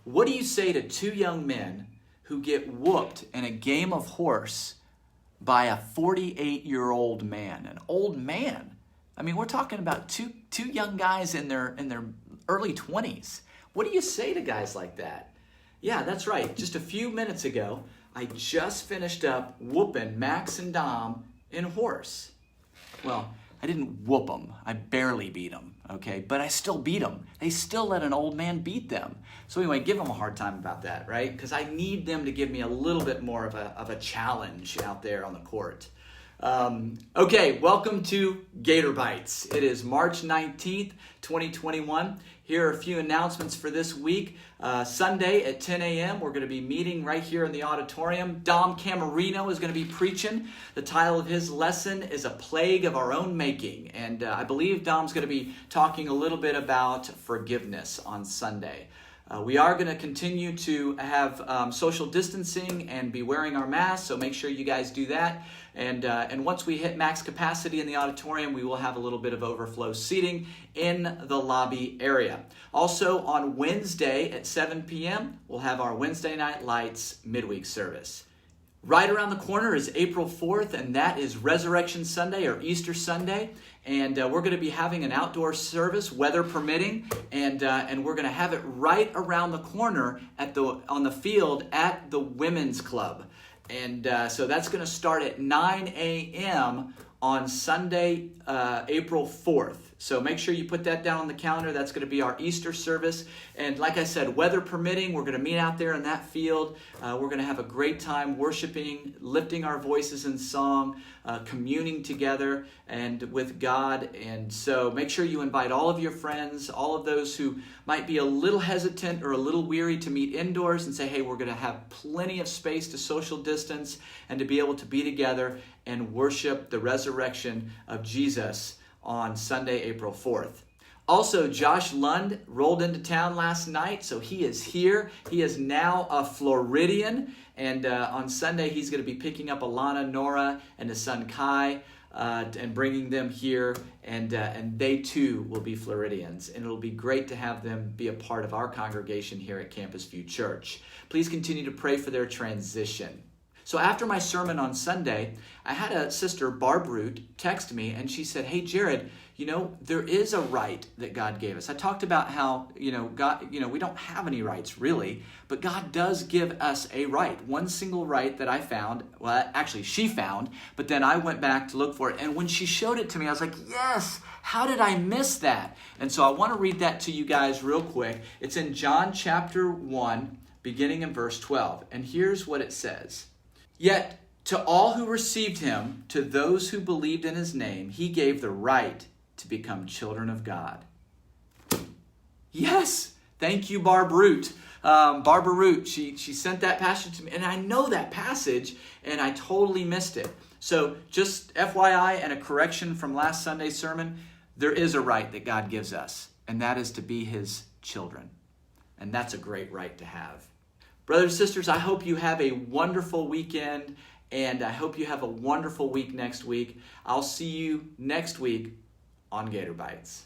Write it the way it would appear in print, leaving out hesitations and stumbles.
What do you say to two young men who get whooped in a game of horse by a 48-year-old man, an old man? I mean, we're talking about two young guys in their early 20s. What do you say to guys like that? Yeah, that's right. Just a few minutes ago, I just finished up whooping Max and Dom in horse. Well, I didn't whoop them. I barely beat them, okay? But I still beat them. They still let an old man beat them. So anyway, give them a hard time about that, right? Because I need them to give me a little bit more of a challenge out there on the court. Okay, welcome to GatorBites. It is March 19th, 2021. Here are a few announcements for this week. Sunday at 10 a.m., we're going to be meeting right here in the auditorium. Dom Camarino is going to be preaching. The title of his lesson is A Plague of Our Own Making. And I believe Dom's going to be talking a little bit about forgiveness on Sunday. We are going to continue to have social distancing and be wearing our masks, so make sure you guys do that. And once we hit max capacity in the auditorium, we will have a little bit of overflow seating in the lobby area. Also, on Wednesday at 7 p.m., we'll have our Wednesday Night Lights midweek service. Right around the corner is April 4th, and that is Resurrection Sunday or Easter Sunday. And we're going to be having an outdoor service, weather permitting, and we're going to have it right around the corner on the field at the Women's Club. And so that's going to start at 9 a.m. on Sunday, April 4th. So make sure you put that down on the calendar. That's going to be our Easter service. And like I said, weather permitting, we're going to meet out there in that field. We're going to have a great time worshiping, lifting our voices in song, communing together and with God. And so make sure you invite all of your friends, all of those who might be a little hesitant or a little weary to meet indoors, and say, hey, we're going to have plenty of space to social distance and to be able to be together and worship the resurrection of Jesus on Sunday, April 4th. Also, Josh Lund rolled into town last night, so he is here. He is now a Floridian, and on Sunday he's going to be picking up Alana, Nora, and his son Kai, and bringing them here, and they too will be Floridians, and it'll be great to have them be a part of our congregation here at Campus View Church. Please continue to pray for their transition. So after my sermon on Sunday, I had a sister, Barb Root, text me, and she said, hey, Jared, there is a right that God gave us. I talked about how, God, we don't have any rights really, but God does give us a right. One single right that I found, well, actually she found, but then I went back to look for it. And when she showed it to me, I was like, yes, how did I miss that? And so I want to read that to you guys real quick. It's in John chapter 1, beginning in verse 12. And here's what it says. Yet to all who received him, to those who believed in his name, he gave the right to become children of God. Yes, thank you, Barb Root. Barbara Root, she sent that passage to me, and I know that passage, and I totally missed it. So just FYI and a correction from last Sunday's sermon, there is a right that God gives us, and that is to be his children. And that's a great right to have. Brothers and sisters, I hope you have a wonderful weekend, and I hope you have a wonderful week next week. I'll see you next week on GatorBites.